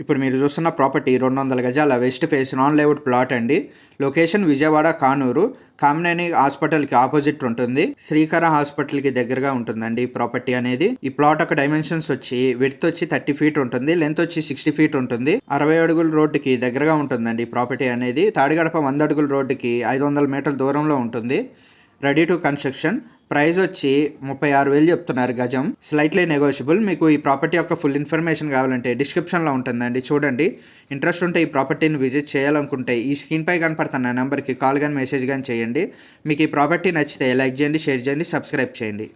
ఇప్పుడు మీరు చూస్తున్న ప్రాపర్టీ 200 గజాల west face non layout plot అండి. లొకేషన్ విజయవాడ కానూరు. కామినేని హాస్పిటల్కి ఆపోజిట్ ఉంటుంది. శ్రీకర హాస్పిటల్కి దగ్గరగా ఉంటుందండి ఈ ప్రాపర్టీ అనేది. ఈ ప్లాట్ యొక్క డైమెన్షన్స్ వచ్చి విడ్త్ వచ్చి 30 ఫీట్ ఉంటుంది, లెంత్ వచ్చి 60 ఫీట్ ఉంటుంది. 60 అడుగుల రోడ్డుకి దగ్గరగా ఉంటుందండి ఈ ప్రాపర్టీ అనేది. తాడిగడప 100 అడుగుల రోడ్డుకి 500 మీటర్ల దూరంలో ఉంటుంది. Ready to construction. ప్రైస్ వచ్చి 36,000 చెప్తున్నారు గజం. Slightly negotiable. మీకు ఈ ప్రాపర్టీ యొక్క ఫుల్ ఇన్ఫర్మేషన్ కావాలంటే డిస్క్రిప్షన్లో ఉంటుందండి, చూడండి. ఇంట్రెస్ట్ ఉంటే ఈ ప్రాపర్టీని విజిట్ చేయాలనుకుంటే ఈ స్క్రీన్పై కనపడుతున్న నెంబర్కి కాల్ కానీ మెసేజ్ కానీ చేయండి. మీకు ఈ ప్రాపర్టీ నచ్చితే లైక్ చేయండి, షేర్ చేయండి, సబ్స్క్రైబ్ చేయండి.